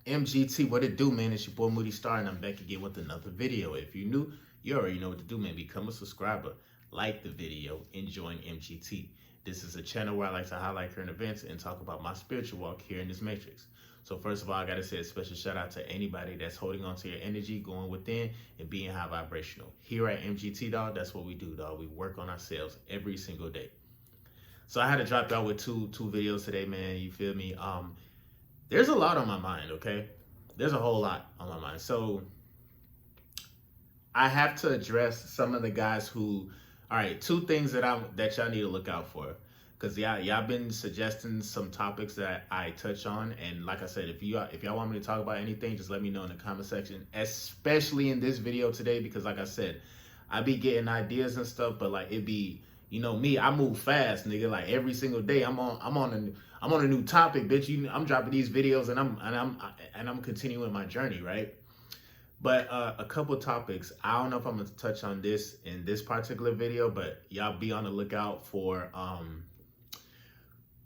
MGT, what it do, man? It's your boy Moody Starr, and I'm back again with another video. If you're new, you already know what to do, man. Become a subscriber, like the video, and join MGT. This is a channel where I like to highlight current events and talk about my spiritual walk here in this matrix. So first of all, I gotta say a special shout out to anybody that's holding on to your energy, going within, and being high vibrational. Here at MGT, dog, that's what we do, dog. We work on ourselves every single day. So I had to drop y'all with two videos today, man. You feel me? There's a lot on my mind, okay? There's a whole lot on my mind. So I have to address some of the guys who, all right, two things that y'all need to look out for. Cause y'all been suggesting some topics that I touch on. And like I said, if y'all want me to talk about anything, just let me know in the comment section, especially in this video today, because like I said, I be getting ideas and stuff, but like it be, you know me, I move fast, nigga. Like every single day, I'm on a new topic, bitch. I'm dropping these videos, and I'm continuing my journey, right? But a couple topics. I don't know if I'm gonna touch on this in this particular video, but y'all be on the lookout for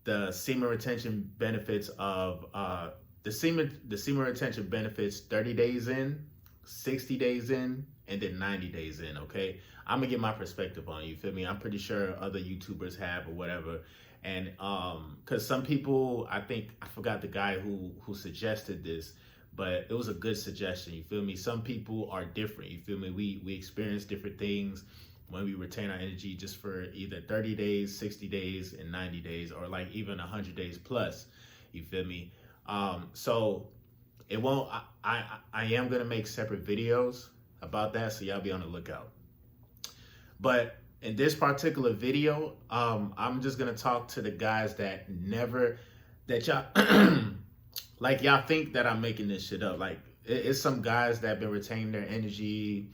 the semen retention benefits of the semen retention benefits 30 days in, 60 days in, and then 90 days in. Okay, I'm gonna get my perspective on it, you feel me? I'm pretty sure other YouTubers have or whatever. And because some people, I think I forgot the guy who suggested this, but it was a good suggestion, you feel me? Some people are different, you feel me? We experience different things when we retain our energy just for either 30 days, 60 days, and 90 days, or like even 100 days plus, you feel me? So it won't, I am gonna make separate videos about that, so y'all be on the lookout. But in this particular video, I'm just gonna talk to the guys that y'all like y'all think that I'm making this shit up. Like it's some guys that have been retaining their energy.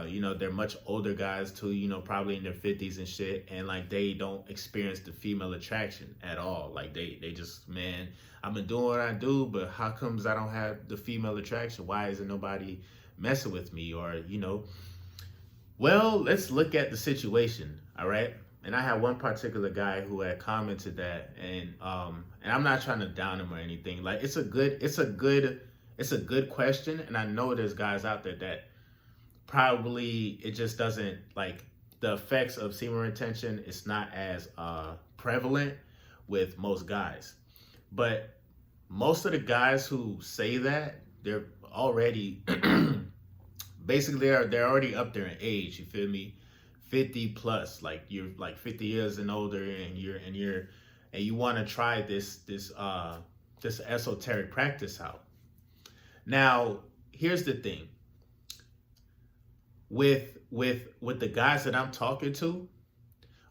You know, they're much older guys too, you know, probably in their 50s and shit, and like they don't experience the female attraction at all. Like they just, man, I've been doing what I do, but how comes I don't have the female attraction? Why isn't nobody messing with me? Or, you know, well, let's look at the situation, all right? And I had one particular guy who had commented that, and I'm not trying to down him or anything. Like it's a good question, and I know there's guys out there that probably it just doesn't, like, the effects of semen retention is not as prevalent with most guys. But most of the guys who say that, they're already basically they're already up there in age, you feel me? 50 plus, like you're like 50 years and older, and you want to try this esoteric practice out. Now, here's the thing. With the guys that I'm talking to,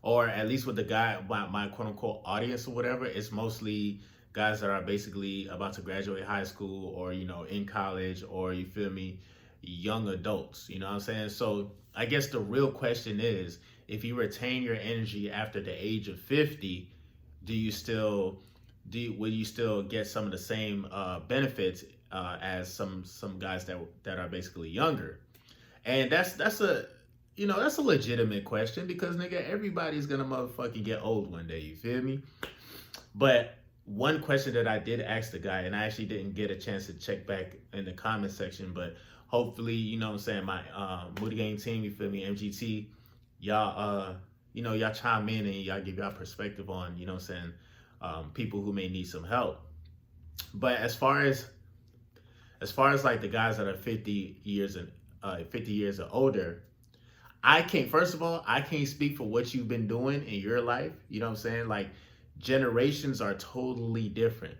or at least with the guy, my quote unquote audience or whatever, it's mostly guys that are basically about to graduate high school, or, you know, in college, or, you feel me, young adults, you know what I'm saying? So I guess the real question is, if you retain your energy after the age of 50, will you still get some of the same benefits as some guys that are basically younger? And that's a legitimate question, because nigga, everybody's gonna motherfucking get old one day, you feel me? But one question that I did ask the guy, and I actually didn't get a chance to check back in the comment section, but hopefully, you know what I'm saying, my Moody Gang team, you feel me, MGT, y'all y'all chime in and y'all give y'all perspective on, you know what I'm saying, people who may need some help. But as far as like the guys that are 50 years or older, I can't speak for what you've been doing in your life. You know what I'm saying? Like, generations are totally different.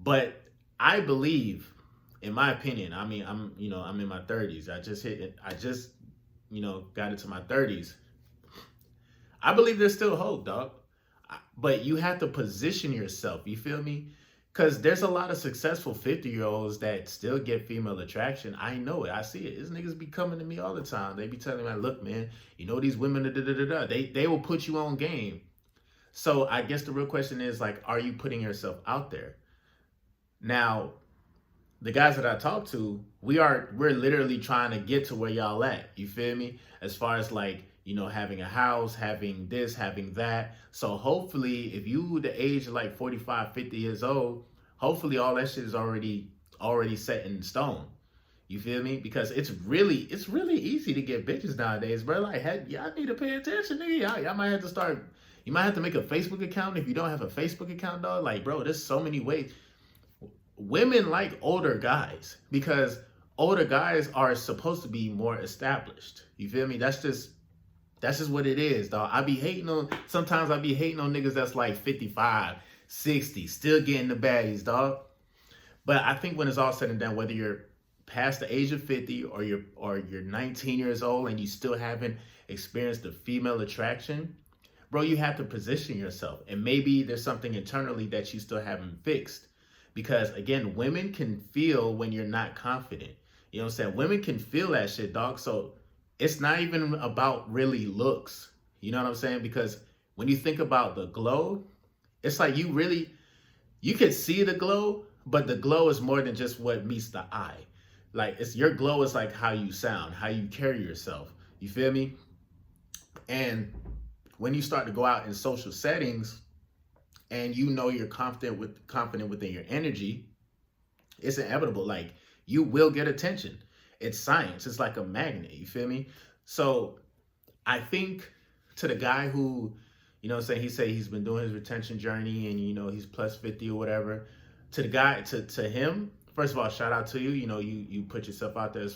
But I believe, in my opinion, I mean, I'm in my 30s. I just got into my 30s. I believe there's still hope, dog. But you have to position yourself, you feel me? Because there's a lot of successful 50-year-olds that still get female attraction. I know it. I see it. These niggas be coming to me all the time. They be telling me, look, man, you know these women, they will put you on game. So I guess the real question is, like, are you putting yourself out there? Now, the guys that I talk to, we're literally trying to get to where y'all at. You feel me? As far as, like, you know, having a house, having this, having that. So hopefully, if you the age of like 45, 50 years old, hopefully all that shit is already already set in stone. You feel me? Because it's really easy to get bitches nowadays, bro. Like, heck, y'all need to pay attention, nigga. Y'all might have to start. You might have to make a Facebook account if you don't have a Facebook account, dog. Like, bro, there's so many ways. Women like older guys because older guys are supposed to be more established. You feel me? That's just what it is, dog. Sometimes I be hating on niggas that's like 55, 60, still getting the baddies, dog. But I think when it's all said and done, whether you're past the age of 50 or you're 19 years old and you still haven't experienced the female attraction, bro, you have to position yourself. And maybe there's something internally that you still haven't fixed. Because again, women can feel when you're not confident. You know what I'm saying? Women can feel that shit, dog. So it's not even about really looks. You know what I'm saying? Because when you think about the glow, it's like you can see the glow, but the glow is more than just what meets the eye. Like, it's your glow is like how you sound, how you carry yourself. You feel me? And when you start to go out in social settings and you know you're confident within your energy, it's inevitable. Like, you will get attention. It's science. It's like a magnet. You feel me? So I think to the guy who, you know what I'm saying, he said he's been doing his retention journey and, you know, he's plus 50 or whatever. To the guy, to him, first of all, shout out to you. You know, you put yourself out there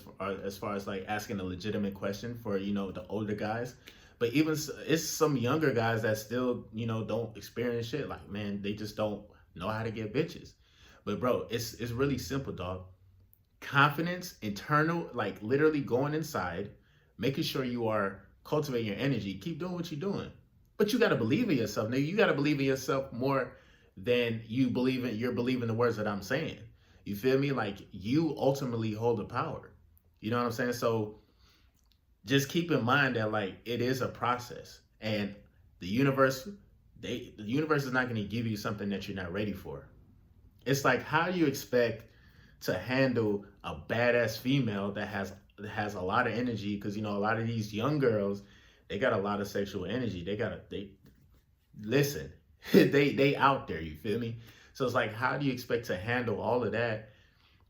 as far as like asking a legitimate question for, you know, the older guys. But even it's some younger guys that still, you know, don't experience shit. Like, man, they just don't know how to get bitches. But bro, it's really simple, dog. Confidence, internal, like literally going inside, making sure you are cultivating your energy. Keep doing what you're doing. But you got to believe in yourself, nigga. You got to believe in yourself more than you're believing the words that I'm saying. You feel me? Like, you ultimately hold the power. You know what I'm saying? So just keep in mind that, like, it is a process, and the universe is not going to give you something that you're not ready for. It's like, how do you expect to handle a badass female that has a lot of energy? Because, you know, a lot of these young girls, they got a lot of sexual energy. They listen. they out there, you feel me? So it's like, how do you expect to handle all of that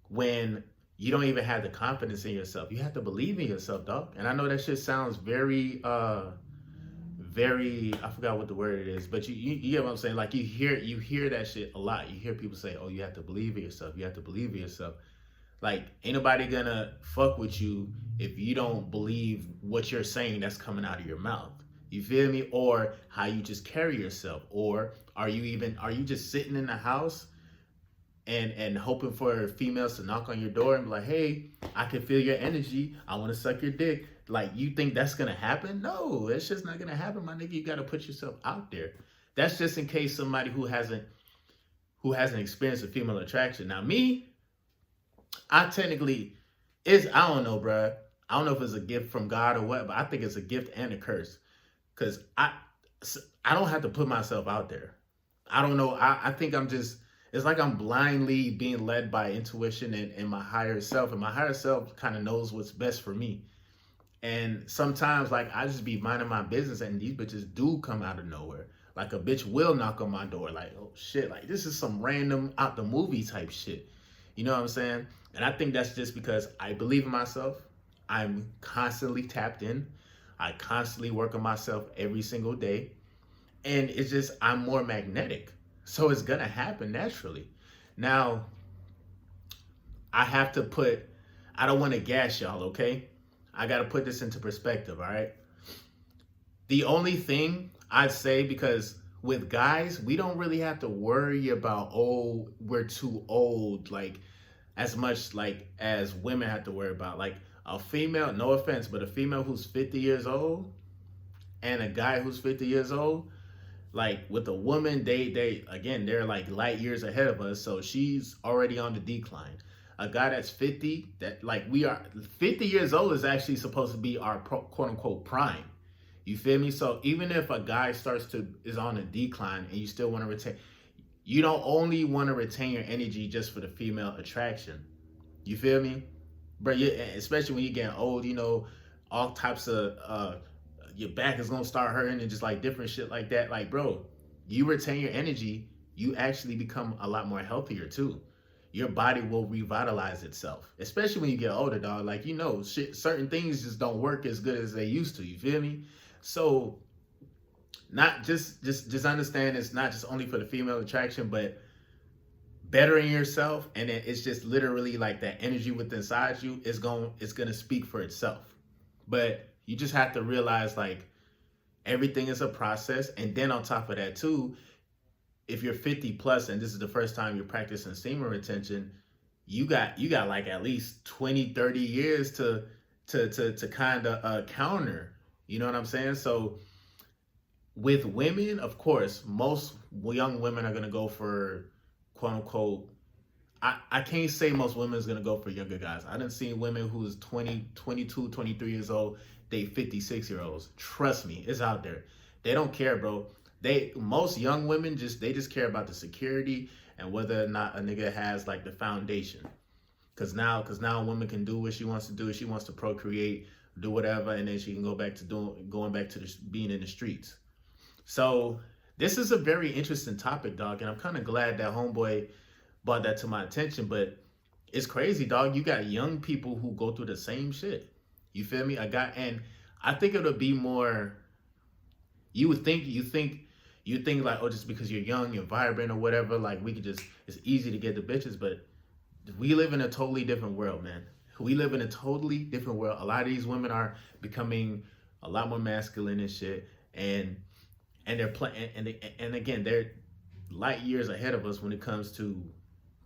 when you don't even have the confidence in yourself? You have to believe in yourself, dog. And I know that shit sounds very I forgot what the word it is, but you get what I'm saying? Like, you hear that shit a lot. You hear people say, oh, you have to believe in yourself. You have to believe in yourself. Like, ain't nobody gonna fuck with you if you don't believe what you're saying that's coming out of your mouth. You feel me? Or how you just carry yourself. Or are you just sitting in the house and hoping for females to knock on your door and be like, hey, I can feel your energy. I want to suck your dick. Like, you think that's going to happen? No, it's just not going to happen, my nigga. You got to put yourself out there. That's just in case somebody who hasn't experienced a female attraction. Now, me, I don't know, bruh. I don't know if it's a gift from God or what, but I think it's a gift and a curse. Because I don't have to put myself out there. I don't know. I think it's like I'm blindly being led by intuition and my higher self. And my higher self kind of knows what's best for me. And sometimes, like, I just be minding my business and these bitches do come out of nowhere. Like, a bitch will knock on my door. Like, oh shit, like, this is some random out the movie type shit. You know what I'm saying? And I think that's just because I believe in myself. I'm constantly tapped in. I constantly work on myself every single day. And it's just, I'm more magnetic. So it's going to happen naturally. Now, I don't want to gas y'all, okay? I got to put this into perspective, all right? The only thing I'd say, because with guys, we don't really have to worry about, oh, we're too old, like, as much like as women have to worry about. Like, a female, no offense, but a female who's 50 years old and a guy who's 50 years old, like, with a woman, they're like light years ahead of us. So she's already on the decline. A guy that's 50, 50 years old is actually supposed to be our quote unquote prime. You feel me? So even if a guy is on a decline and you still want to retain, you don't only want to retain your energy just for the female attraction. You feel me? But especially when you're getting old, you know, all types of, your back is going to start hurting and just like different shit like that. Like, bro, you retain your energy, you actually become a lot more healthier too. your body will revitalize itself, especially when you get older, dog. Like, shit, certain things just don't work as good as they used to. You feel me? So, not just understand it's not just only for the female attraction, but bettering yourself, and it's just literally like that energy within inside you it's gonna speak for itself. But you just have to realize, like, everything is a process. And then on top of that too, if you're 50 plus and this is the first time you're practicing semen retention, you got like at least 20-30 years to kind of counter, you know what I'm saying? So with women, of course, most young women are going to go for, quote unquote, I can't say most women is going to go for younger guys. I done seen women who's 20, 22, 23 years old, they 56-year-olds. Trust me, it's out there. They don't care, bro. Most young women just care about the security and whether or not a nigga has like the foundation. Cause now a woman can do what she wants to do. She wants to procreate, do whatever, and then she can go back to going back to being in the streets. So this is a very interesting topic, dog, and I'm kind of glad that homeboy brought that to my attention. But it's crazy, dog. You got young people who go through the same shit. You feel me? And I think it'll be more. You think like, oh, just because you're young, you're vibrant or whatever, like it's easy to get the bitches. But we live in a totally different world, man. We live in a totally different world. A lot of these women are becoming a lot more masculine and shit, and they're playing, and again, they're light years ahead of us when it comes to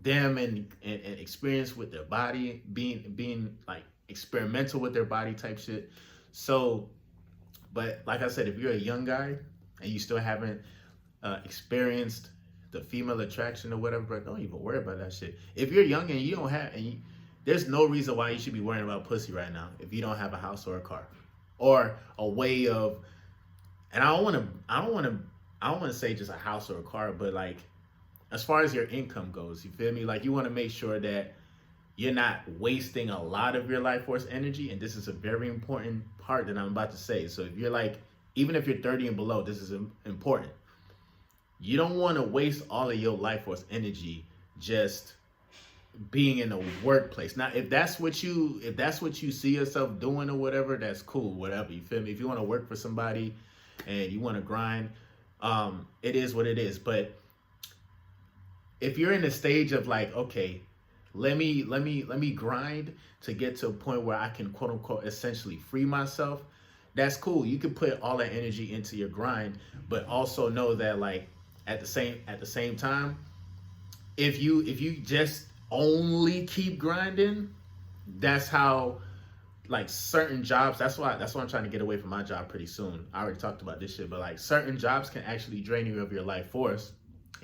them and experience with their body, being like experimental with their body type shit. So, but like I said, if you're a young guy and you still haven't experienced the female attraction or whatever, don't even worry about that shit. If you're young and you don't have, there's no reason why you should be worrying about pussy right now if you don't have a house or a car or a way of. And I don't want to say just a house or a car, but like as far as your income goes, you feel me? Like you want to make sure that you're not wasting a lot of your life force energy. And this is a very important part that I'm about to say. So if you're like, even if you're 30 and below, this is important. You don't want to waste all of your life force energy just being in a workplace. Now, if that's what you see yourself doing or whatever, that's cool, whatever. You feel me? If you want to work for somebody and you want to grind, it is what it is. But if you're in the stage of like, okay, let me grind to get to a point where I can, quote unquote, essentially free myself, that's cool. You can put all that energy into your grind, but also know that like at the same time, if you just only keep grinding, that's how like certain jobs, that's why I'm trying to get away from my job pretty soon. I already talked about this shit, but like certain jobs can actually drain you of your life force.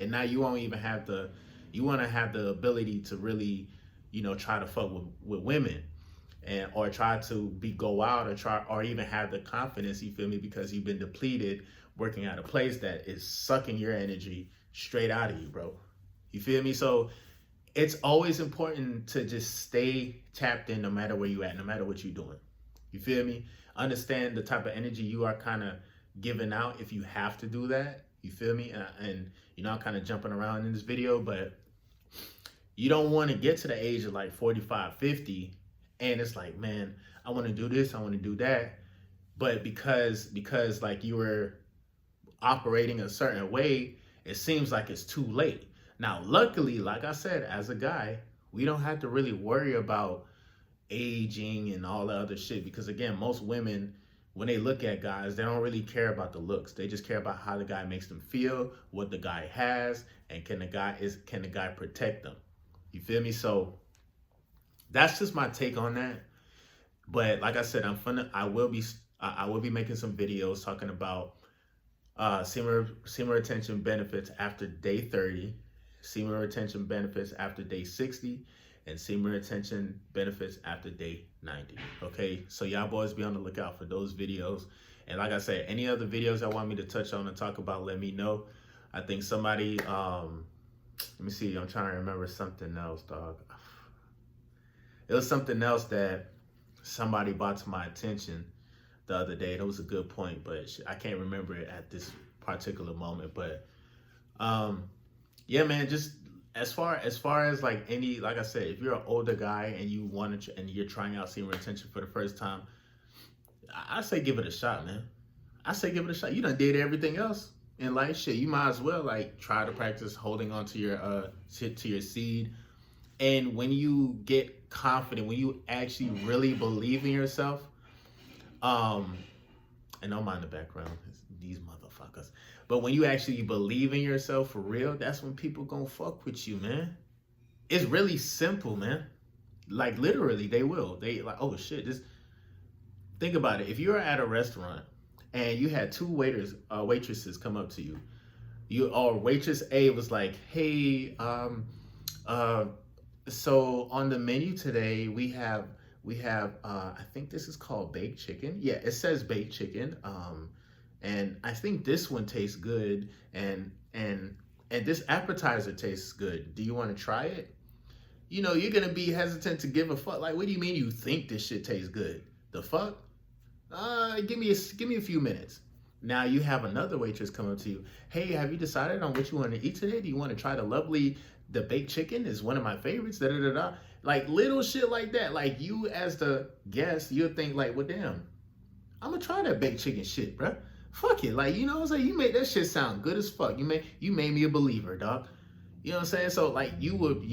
And now you won't even have you want to have the ability to really, try to fuck with women or try to go out or even have the confidence, you feel me? Because you've been depleted working at a place that is sucking your energy straight out of you, bro. You feel me? So it's always important to just stay tapped in no matter where you at, no matter what you're doing. You feel me? Understand the type of energy you are kind of giving out if you have to do that. You feel me? And I'm kind of jumping around in this video, but you don't want to get to the age of like 45, 50, and it's like, man, I want to do this, I want to do that. But because like you were operating a certain way, it seems like it's too late. Now, luckily, like I said, as a guy, we don't have to really worry about aging and all the other shit. Because again, most women, when they look at guys, they don't really care about the looks. They just care about how the guy makes them feel, what the guy has, and can the guy protect them? You feel me? So that's just my take on that. But like I said, I will be making some videos talking about semen retention benefits after day 30, semen retention benefits after day 60, and semen retention benefits after day 90. Okay, so y'all boys be on the lookout for those videos. And like I said, any other videos I want me to touch on and talk about, let me know. I think somebody, let me see, I'm trying to remember something else, dog. It was something else that somebody brought to my attention the other day. That was a good point, but I can't remember it at this particular moment. But yeah, man, just as far as like any, like I said, if you're an older guy and you want to and you're trying out semen retention for the first time, I say give it a shot, man. I say give it a shot. You done did everything else in life, shit. You might as well like try to practice holding on to your to your seed. And when you get confident, when you actually really believe in yourself, um, and don't mind the background, these motherfuckers. But when you actually believe in yourself for real, that's when people gonna fuck with you, man. It's really simple, man. Like literally, they will. They like, oh shit. This. Think about it. If you're at a restaurant and you had two waitresses come up to you, or waitress A was like, hey, uh, so on the menu today we have I think this is called baked chicken. Yeah, it says baked chicken. And I think this one tastes good, and this appetizer tastes good. Do you want to try it? You're gonna be hesitant to give a fuck. Like, what do you mean you think this shit tastes good? The fuck? Give me a few minutes. Now you have another waitress come up to you. Hey, have you decided on what you want to eat today? Do you want to try the baked chicken? Is one of my favorites. Da da da da. Like little shit like that. Like you as the guest, you'll think like, well, damn, I'm gonna try that baked chicken shit, bruh. Fuck it. Like, you know what I'm saying? You made that shit sound good as fuck. You made me a believer, dog. You know what I'm saying? So like you would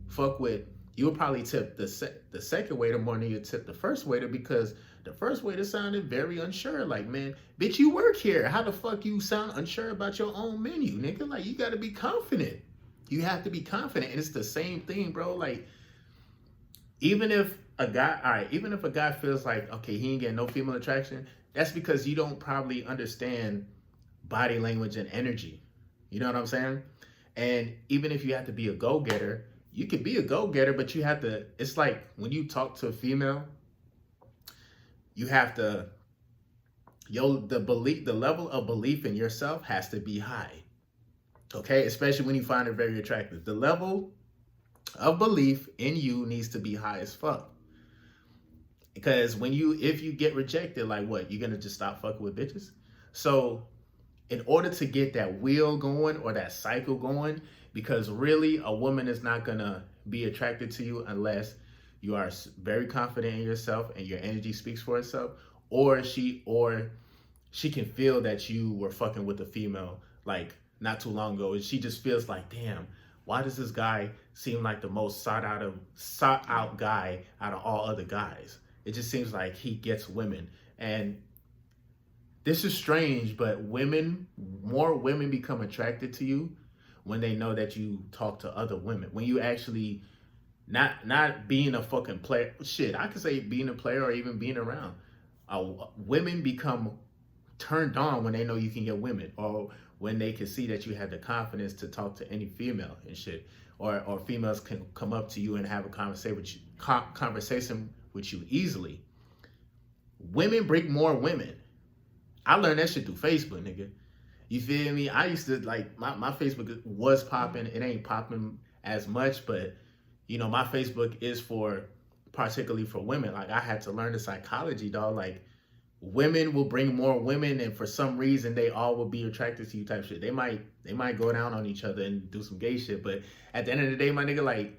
fuck with, you would probably tip the second waiter more than you tip the first waiter, because the first waiter sounded very unsure. Like, man, bitch, you work here. How the fuck you sound unsure about your own menu, nigga? Like, you gotta be confident. You have to be confident. And it's the same thing, bro. Like, even if a guy feels like, okay, he ain't getting no female attraction, that's because you don't probably understand body language and energy. You know what I'm saying? And even if you have to be a go-getter, you could be a go-getter, but you have to, it's like when you talk to a female, you have to, the level of belief in yourself has to be high. Okay? Especially when you find her very attractive. The level of belief in you needs to be high as fuck. Because if you get rejected, like what? You're going to just stop fucking with bitches? So in order to get that wheel going or that cycle going, because really a woman is not going to be attracted to you unless you are very confident in yourself and your energy speaks for itself, or she can feel that you were fucking with a female like not too long ago, and she just feels like, damn, why does this guy seem like the most sought out guy out of all other guys? It just seems like he gets women. And this is strange, but more women become attracted to you when they know that you talk to other women. When you actually not being a fucking player. Shit, I could say being a player or even being around. Women become turned on when they know you can get women, or when they can see that you have the confidence to talk to any female and shit. Or females can come up to you and have a conversation with you easily. Women bring more women. I learned that shit through Facebook, nigga. You feel me? I used to, like, my Facebook was popping. It ain't popping as much, but, my Facebook is particularly for women. Like, I had to learn the psychology, dog. Like, women will bring more women, and for some reason, they all will be attracted to you type shit. They might go down on each other and do some gay shit, but at the end of the day, my nigga, like,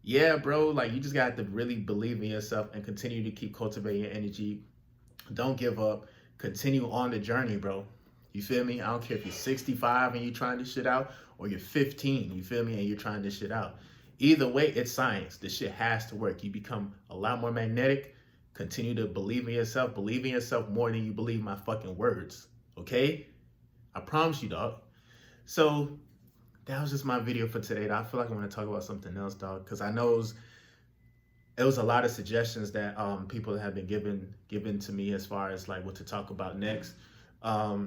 yeah, bro, like, you just got to really believe in yourself and continue to keep cultivating your energy. Don't give up. Continue on the journey, bro. You feel me? I don't care if you're 65 and you're trying this shit out, or you're 15, you feel me, and you're trying this shit out. Either way, it's science. This shit has to work. You become a lot more magnetic. Continue to believe in yourself. Believe in yourself more than you believe my fucking words. Okay? I promise you, dog. So that was just my video for today. I feel like I want to talk about something else, dog, because I know it was a lot of suggestions that people have been given to me as far as like what to talk about next. I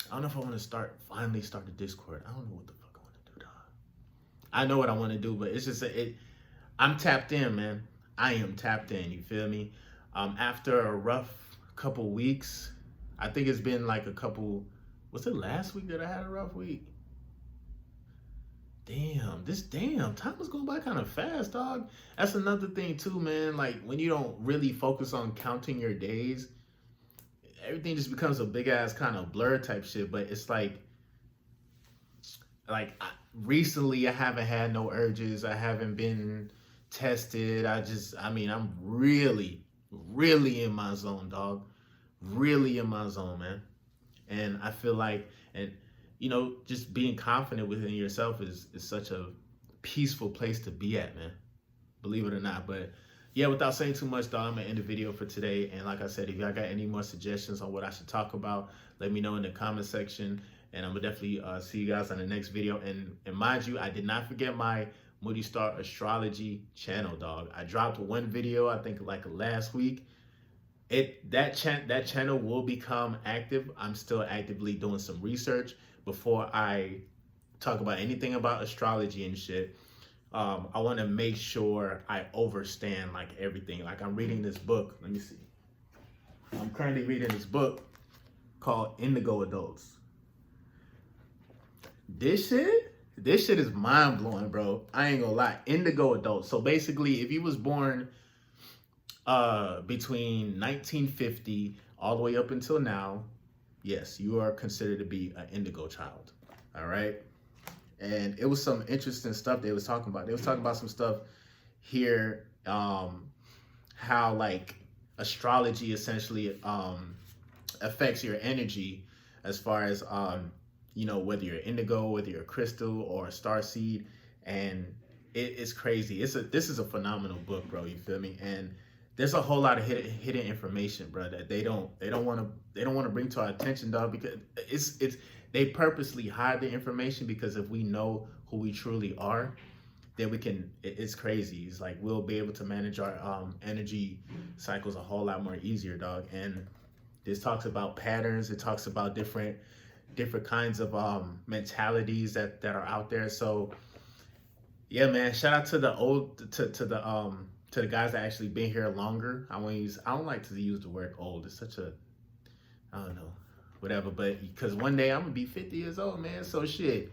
don't know if I want to finally start the Discord. I don't know what the fuck I want to do, dog. I know what I want to do, but it's just I'm tapped in, man. I am tapped in. You feel me? After a rough couple weeks, I think it's been like was it last week that I had a rough week? Damn, time was going by kind of fast, dog. That's another thing too, man. Like, when you don't really focus on counting your days, everything just becomes a big ass kind of blur type shit. But it's like recently I haven't had no urges. I haven't been tested. I mean, I'm really, really in my zone, dog. Really in my zone, man. And I feel like, and just being confident within yourself is such a peaceful place to be at, man. Believe it or not. But yeah, without saying too much, dog, I'm gonna end the video for today. And like I said, if y'all got any more suggestions on what I should talk about, let me know in the comment section. And I'm gonna definitely see you guys on the next video. And mind you, I did not forget my Moody Starr astrology channel, dog. I dropped one video, I think like last week. That channel will become active. I'm still actively doing some research before I talk about anything about astrology and shit. I want to make sure I understand like everything. Like I'm reading this book. Let me see. I'm currently reading this book called Indigo Adults. This shit is mind blowing, bro. I ain't gonna lie. Indigo Adults. So basically, if you was born between 1950 all the way up until now, yes, you are considered to be an indigo child. All right. And it was some interesting stuff they was talking about. They was talking about some stuff here, how like astrology essentially affects your energy as far as whether you're indigo, whether you're a crystal or a star seed. And it's crazy. This is a phenomenal book, bro. You feel me? And there's a whole lot of hidden information, bro, that they don't want to bring to our attention, dog, because they purposely hide the information, because if we know who we truly are, then we can. It's crazy. It's like we'll be able to manage our energy cycles a whole lot more easier, dog. And this talks about patterns. It talks about different kinds of mentalities that are out there. So yeah, man. Shout out to the to the guys that actually been here longer. I don't like to use the word old. It's such a, I don't know, whatever. But because one day I'm gonna be 50 years old, man. So shit,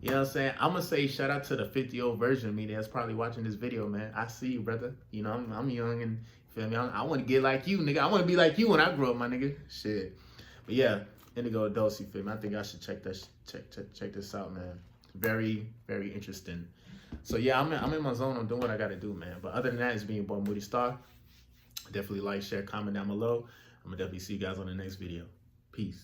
you know what I'm saying? I'm gonna say shout out to the 50-year-old version of me that's probably watching this video, man. I see you, brother. You know, I'm young and you feel me. I want to get like you, nigga. I want to be like you when I grow up, my nigga. Shit. But yeah, Indigo Adults, you feel me? I think I should check this out, man. Very, very interesting. So yeah, I'm in my zone. I'm doing what I gotta do, man. But other than that, it's being born Moody Starr. Definitely like, share, comment down below. I'm gonna definitely see you guys on the next video. Peace.